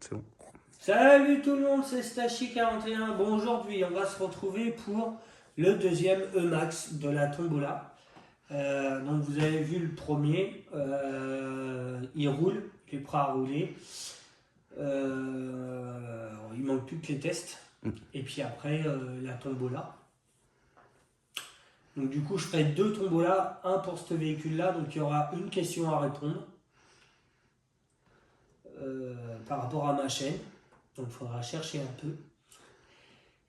C'est bon. Salut tout le monde, c'est Stachi41. Bon, aujourd'hui, on va se retrouver pour le deuxième E-Max de la Tombola. Donc, vous avez vu le premier, il roule, il est prêt à rouler. Il manque plus que les tests. Et puis après, la Tombola. Donc, du coup, je ferai deux Tombola, un pour ce véhicule-là. Donc, il y aura une question à répondre par rapport à ma chaîne. Donc il faudra chercher un peu.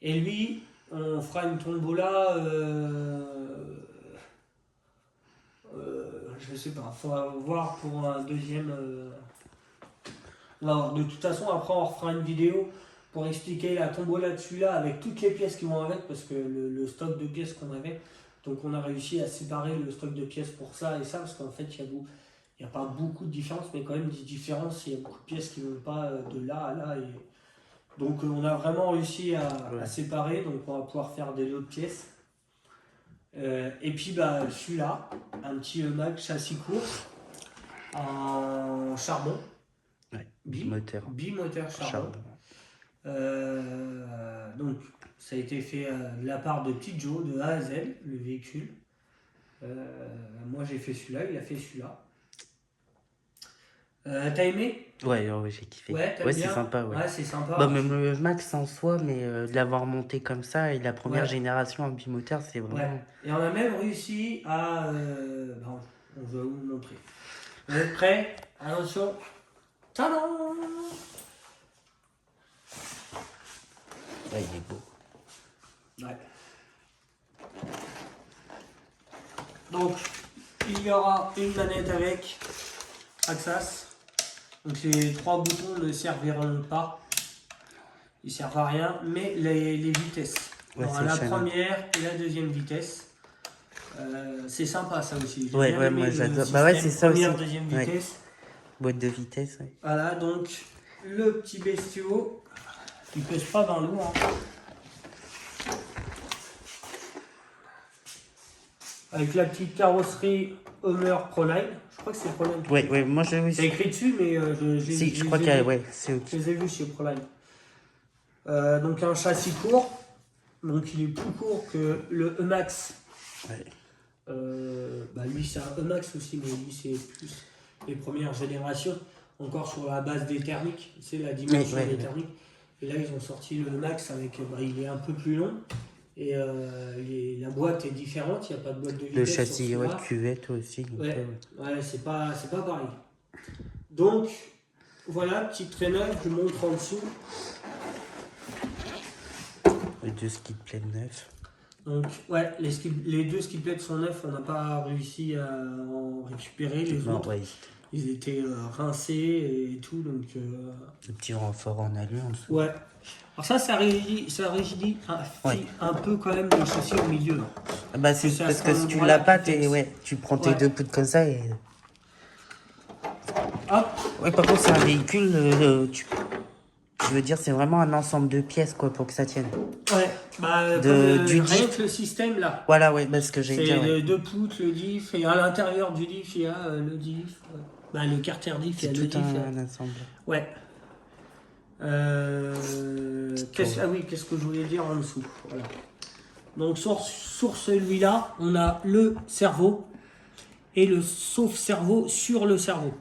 Et lui, on fera une tombola. Je sais pas, il faudra voir pour un deuxième. On va voir. De toute façon, après, on refera une vidéo pour expliquer la tombola de celui-là avec toutes les pièces qui vont avec, parce que le stock de pièces qu'on avait. Donc on a réussi à séparer le stock de pièces pour ça et ça, parce qu'en fait, il n'y a pas beaucoup de différence, mais quand même des différences. Il y a beaucoup de pièces qui ne vont pas de là à là. Donc on a vraiment réussi à séparer, donc on va pouvoir faire des lots de pièces. Et puis bah, celui-là, un petit E-Max châssis court en charbon. Ouais, bimoteur. Bimoteur charbon. Donc ça a été fait de la part de Petit Joe, de A à Z, le véhicule. Moi j'ai fait celui-là, il a fait celui-là. T'as aimé? Ouais, j'ai kiffé. Ouais, c'est sympa. Ouais, c'est sympa. Bah, même le Max en soi, mais de l'avoir monté comme ça et la première génération en bimoteur, c'est vraiment. Ouais. Et on a même réussi à. On va vous le montrer. Vous êtes prêts? Attention. Tadam! Ouais, il est beau. Ouais. Donc, il y aura une manette avec Axas. Donc les trois boutons ne serviront pas. Ils servent à rien, mais les vitesses. Ouais, la première et la deuxième vitesse. C'est sympa ça aussi. Ouais, moi j'adore. Bah ouais, c'est ça première, aussi. Deuxième vitesse. Boîte de vitesse, ouais. Voilà, donc le petit bestiau. Il pèse pas dans l'eau. Hein. Avec la petite carrosserie Homer Proline. Je crois que c'est Proline. Ouais, moi je. C'est écrit dessus, mais je crois qu'il ouais, c'est ok. Je les ai vus chez Proline. Donc un châssis court. Donc il est plus court que le E-Max. Ouais. Lui c'est un E-Max aussi, mais lui c'est plus les premières générations. Encore sur la base des thermiques. C'est la dimension des thermiques. Et là ils ont sorti le E-Max avec. Il est un peu plus long. Et la boîte est différente, il n'y a pas de boîte de vitesse. Le châssis, cuvette aussi. Ouais, c'est pas pareil. Donc, voilà, petite traîneur, je vous montre en dessous. Les deux skiplets neufs. Donc, ouais, les deux skiplets sont neufs, on n'a pas réussi à en récupérer. Les autres, ils étaient rincés et tout, donc... Le petit renfort en alu en dessous. Ouais. Alors ça rigidifie un peu quand même le châssis au milieu. Bah c'est parce que si tu l'as pas, tu prends tes deux poutres comme ça et... Hop. Ouais, par contre c'est un véhicule, je veux dire c'est vraiment un ensemble de pièces quoi pour que ça tienne. Ouais, rien que le système là. Voilà, ce que j'ai dit. C'est deux poutres, le diff, et à l'intérieur du diff, il y a le diff, le carter diff, il y a le diff. C'est tout un ensemble. Ouais. Qu'est-ce que je voulais dire en dessous, voilà. Donc sur celui-là, on a le cerveau et le sauve-cerveau sur le cerveau.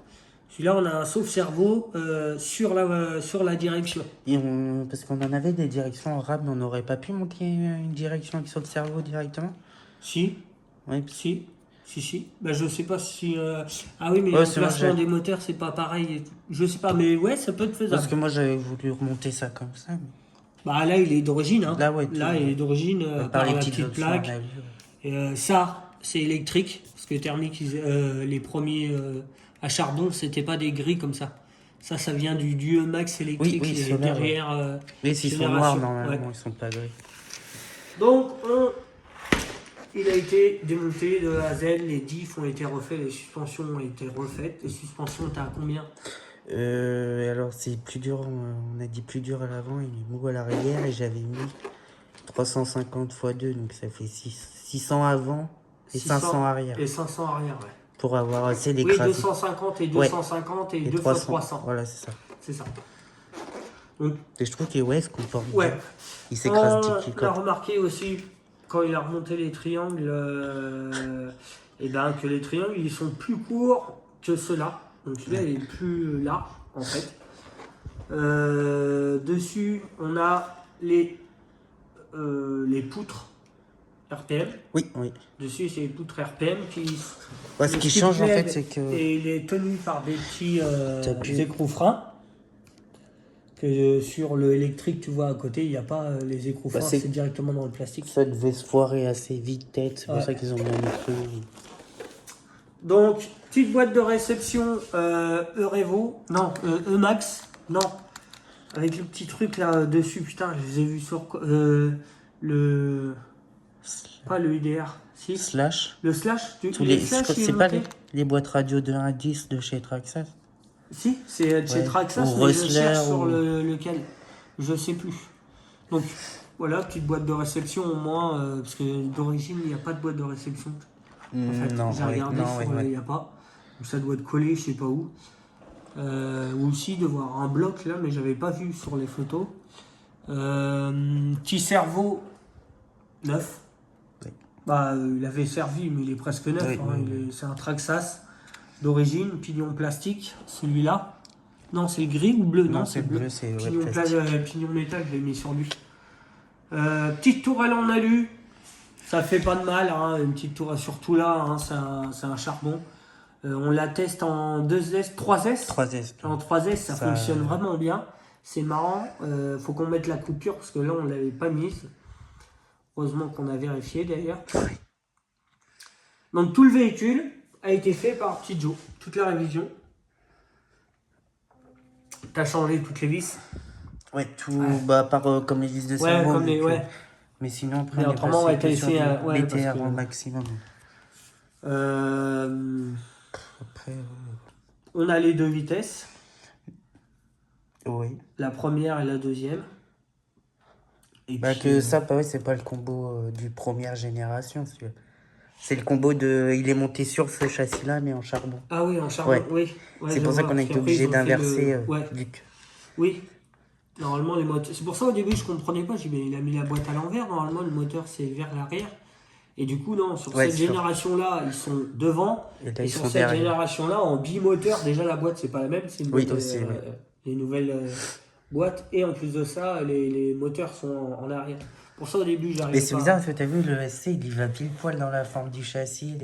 Celui-là, on a un sauve-cerveau sur la direction. Parce qu'on en avait des directions en rab, mais on n'aurait pas pu monter une direction avec sur le cerveau directement? Si. Oui. Si. Bah, je sais pas si... Ah oui, mais l'emplacement des moteurs, c'est pas pareil. Je sais pas, mais ouais, ça peut être faisable. Parce que moi, j'avais voulu remonter ça comme ça. Mais... Bah là, il est d'origine. Hein. Là, il est d'origine par la petite plaque. Ça, c'est électrique. Parce que thermique, les premiers à charbon, c'était pas des grilles comme ça. Ça vient du E-Max électrique qui est derrière. Oui, s'ils sont noirs, normalement, ils sont pas gris. Donc, il a été démonté de A à Z, les diffs ont été refaits, les suspensions ont été refaites. Les suspensions, t'as combien? Alors c'est plus dur, on a dit plus dur à l'avant, il est mou à l'arrière et j'avais mis 350 x 2, donc ça fait 600 avant et 500 arrière. Et 500 arrière, ouais. Pour avoir assez d'écrasé. Oui, 250 et 250 et 2 x 300. Voilà, c'est ça. C'est ça. Donc, Et je trouve qu'il ouais, se comporte bien. ouais. Il s'écrase On dès a qu'il cote. remarqué aussi, quand il a remonté les triangles, et ben, que les triangles, ils sont plus courts que ceux-là. Donc celui-là, il est plus là, en fait. Dessus, on a les poutres RPM. Oui, oui. Dessus, c'est les poutres RPM qui... Ouais, ce le qui skip change en fait, LED c'est que et il est tenu par des petits t'as pu. écrous freins. Que sur le électrique, tu vois, à côté, il n'y a pas les écrous Bah, freins, c'est- c'est directement dans le plastique. Ça devait se foirer assez vite, peut-être. C'est pour Ouais. ça qu'ils ont mis un écran. Donc, petite boîte de réception Eurevo, non, Emax, non, avec le petit truc là dessus, putain, je les ai vus sur le. Pas le UDR, si. Slash. Le slash, Tous les les, je slash, crois que il est c'est pas monté. les boîtes radio de 1 à 10 de chez Traxxas. Si, c'est de chez Ouais. Traxxas, Ou mais je Rustler, cherche sur ou- lequel. Je sais plus. Donc, voilà, petite boîte de réception au moins, parce que d'origine, il n'y a pas de boîte de réception. En fait, Non, j'ai ouais, regardé non, sur ouais, il ouais. n'y a pas. Donc ça doit être collé, je sais pas où. Ou aussi de voir un bloc là, mais j'avais pas vu sur les photos. Petit cerveau neuf. Oui. Bah, il avait servi, mais il est presque neuf. Oui, Hein. oui, C'est un Traxxas d'origine, pignon plastique, celui-là. Non, c'est gris ou bleu? Non, c'est bleu. c'est ouais, Pignon, plastique. pignon métal, je l'ai mis sur lui. Petite tourelle en alu. Ça fait pas de mal, hein, une petite tourelle, surtout là, hein, c'est un charbon. On la teste en 2S, 3S. 3S. En 3S, ça Ça- fonctionne vraiment bien. C'est marrant. Faut qu'on mette la coupure parce que là, on ne l'avait pas mise. Heureusement qu'on a vérifié d'ailleurs. Donc, tout le véhicule a été fait par Petit Joe. Toute la révision. T'as changé toutes les vis. Ouais, tout. Ouais. Bah, par comme les vis de Ouais, cerveau. comme les. vu que- Ouais. Mais sinon, après, Mais on est autrement, passé ouais, que t'as sur essayé, du ouais, parce BTR que- au maximum. Après, On a les deux vitesses. oui. La première et la deuxième. Et Bah, puis, que ça, pareil, c'est pas le combo du première génération. C'est le combo de. Il est monté sur ce châssis-là, mais en charbon. Ah oui, en charbon, Ouais. oui. Ouais, C'est je pour ça vois, qu'on a parce été qu'après, obligé ils ont fait d'inverser Ouais, Luc. oui. Normalement, les moteurs. C'est pour ça au début, je comprenais pas. J'ai dit, mais il a mis la boîte à l'envers. Normalement, le moteur, c'est vers l'arrière. Et du coup, non, sur Ouais, cette sûr. génération-là, ils sont devant. Et là, Et ils sur sont cette derrière. génération-là, en bimoteur, déjà la boîte, c'est pas la même. C'est une Oui, boîte, aussi, oui. les nouvelles boîtes. Et en plus de ça, les moteurs sont en arrière. Pour ça, au début, Mais j'arrivais c'est pas. bizarre parce que t'as vu, le SC, il y va pile poil dans la forme du châssis.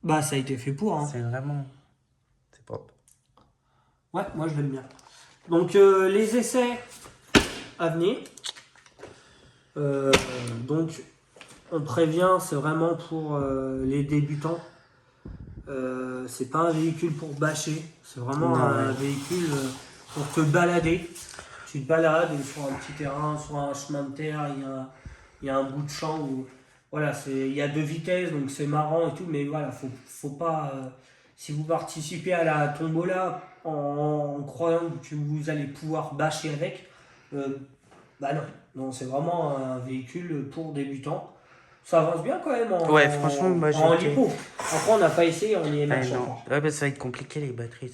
Bah, ça a été fait pour. Hein. C'est vraiment. C'est propre. Ouais, moi, je l'aime bien. Donc, les essais à venir. Donc, on prévient, c'est vraiment pour les débutants. C'est pas un véhicule pour bâcher, c'est vraiment Non, un ouais. véhicule pour te balader. Tu te balades sur un petit terrain, sur un chemin de terre, il y a un bout de champ où voilà, il y a 2 vitesses, donc c'est marrant et tout, mais voilà, faut pas. Si vous participez à la tombola en croyant que vous allez pouvoir bâcher avec, bah non. Non, c'est vraiment un véhicule pour débutants. Ça avance bien quand même Ouais, franchement, moi, en j'ai été- lipo. Après, on n'a pas essayé, on y est Ah, marché non. encore. Ouais, bah, ça va être compliqué les batteries.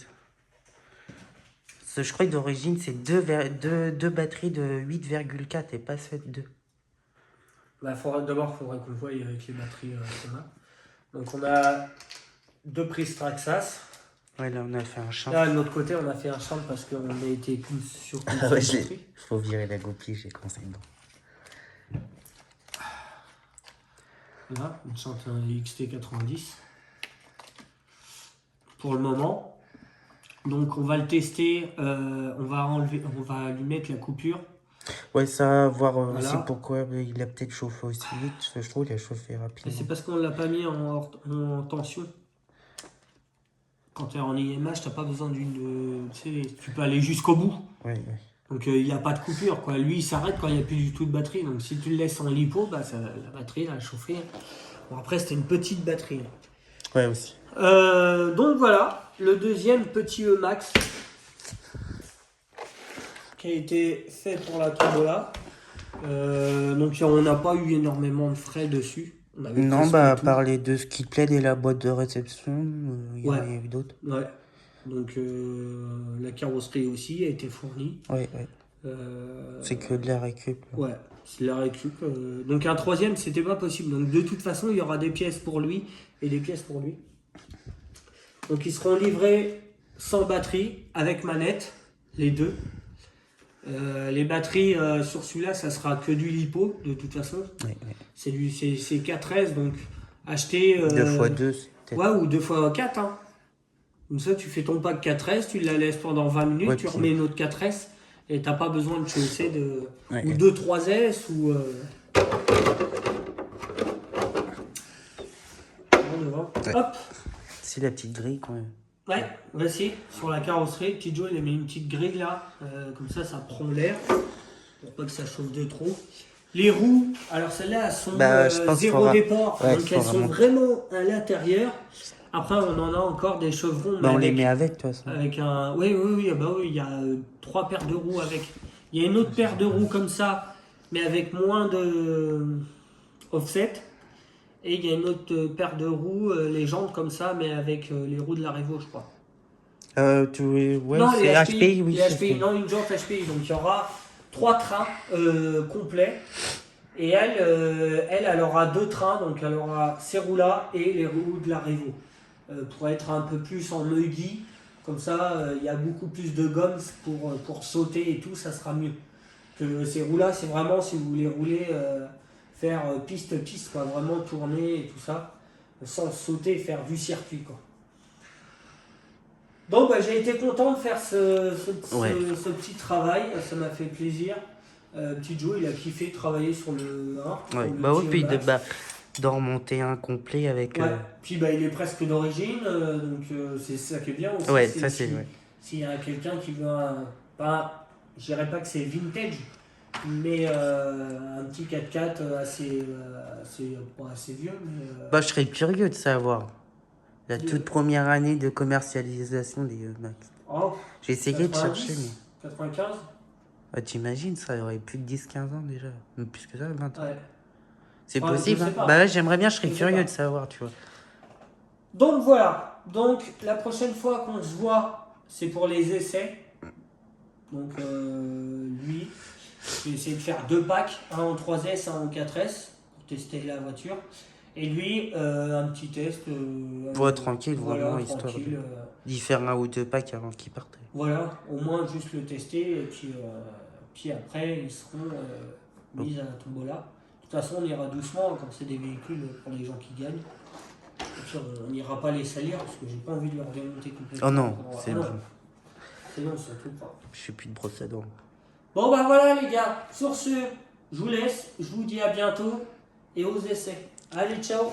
Ça. Je crois que d'origine, c'est deux batteries de 8,4 et pas 7,2. Bah, d'abord, il faudrait qu'on voie avec les batteries qu'on a. Donc, on a 2 prises Traxxas. Ouais, là, on a fait un champ. Là, de l'autre côté, on a fait un champ parce qu'on a été sur une Ah ouais, seule batterie. faut virer la goupille, j'ai commencé dedans. Là, une chante XT90. Pour le moment. Donc, on va le tester. On va lui mettre la coupure. Ouais, ça, voir Voilà. aussi pourquoi il a peut-être chauffé aussi vite. Parce que je trouve qu'il a chauffé Et rapidement. c'est parce qu'on ne l'a pas mis en tension. Quand tu es en IMH, tu n'as pas besoin d'une. Tu peux aller jusqu'au bout. Ouais, ouais. Donc il n'y a pas de coupure. Quoi. Lui, il s'arrête quand il n'y a plus du tout de batterie. Donc si tu le laisses en lipo, bah, la batterie elle a chauffé. Bon, après, c'était une petite batterie. Ouais, aussi. Donc voilà, le deuxième petit E-Max qui a été fait pour la tombola. Donc on n'a pas eu énormément de frais dessus. On avait Non, presque bah, à tout. part les deux skippleds et la boîte de réception, il y en Ouais. a eu d'autres. Ouais. Donc la carrosserie aussi a été fournie. Ouais, ouais. C'est que de la récup. Là. Ouais, c'est de la récup. Donc un troisième, c'était pas possible. Donc de toute façon, il y aura des pièces pour lui et des pièces pour lui. Donc ils seront livrés sans batterie, avec manette, les deux. Les batteries sur celui-là, ça sera que du lipo, de toute façon. Oui. C'est 4S, donc acheter... 2x2, c'est peut-être. Ouais, ou 2x4. Hein. Comme ça, tu fais ton pack 4S, tu la laisses pendant 20 minutes, Ouais, tu puis- remets une autre 4S, et t'as pas besoin de chausser de... Ouais. Ou 2 3S, ou... Bon, devant. Ouais. Hop. C'est la petite grille quand même. Ouais, voici, sur la carrosserie, petit Joe, il a mis une petite grille là, comme ça prend l'air, pour pas que ça chauffe de trop. Les roues, alors celles-là, elles sont Je pense zéro faudra- départ, ouais, donc elles faudra sont monter. vraiment à l'intérieur. Après, on en a encore des chevrons, mais On les avec, met avec, de toute façon. avec un... Oui, il y a 3 paires de roues avec. Il y a une autre paire de roues comme ça, mais avec moins de offset. Et il y a une autre paire de roues, les jantes comme ça, mais avec les roues de la Revo, je crois. Ouais, Non, c'est les HPI, oui. les c'est HPI, fait. non, une jante HPI. Donc il y aura 3 trains complets. Et elle aura 2 trains. Donc elle aura ces roues-là et les roues de la Revo. Pour être un peu plus en muggy. Comme ça, il y a beaucoup plus de gommes pour sauter et tout, ça sera mieux. Que ces roues-là, c'est vraiment si vous voulez rouler, faire piste-piste, quoi. Vraiment tourner et tout ça. Sans sauter et faire du circuit, quoi. Donc j'ai été content de faire ce petit travail, ça m'a fait plaisir. Petit Joe, il a kiffé travailler sur le 1. Ouais, le bah oui, petit puis Max. d'en remonter un complet avec. Ouais. Puis il est presque d'origine, donc c'est ça qui est bien aussi. Ouais, ça c'est. Ouais. S'il y a quelqu'un qui veut je dirais pas que c'est vintage, mais un petit 4x4 assez vieux. Mais, Bah, je serais curieux de savoir. La toute première année de commercialisation des Max. oh, J'ai essayé de 90, chercher, mais. 95. Bah, t'imagines, ça aurait plus de 10-15 ans déjà. Même plus que ça, 20 ans. Ouais. C'est Ouais, possible, je sais hein. pas. Bah ouais, j'aimerais bien, je serais Je sais curieux pas. de savoir, tu vois. Donc voilà, donc la prochaine fois qu'on se voit, c'est pour les essais. Donc lui, je vais essayer de faire 2 packs, un en 3S, un en 4S, pour tester la voiture. Et lui, un petit test. Ouais, tranquille, voilà, vraiment, histoire tranquille. d'y faire 1 ou 2 packs avant qu'ils partent. Voilà, au moins juste le tester, et puis après, ils seront mis à la tombola. De toute façon, on ira doucement quand c'est des véhicules pour les gens qui gagnent. Et puis on n'ira pas les salir parce que j'ai pas envie de leur démonter complètement. Oh non, Pour- c'est non, bon. c'est non, surtout pas. Je suis plus de brosse à dents. Bon bah voilà les gars, sur ce, je vous laisse, je vous dis à bientôt et aux essais. Allez, ciao!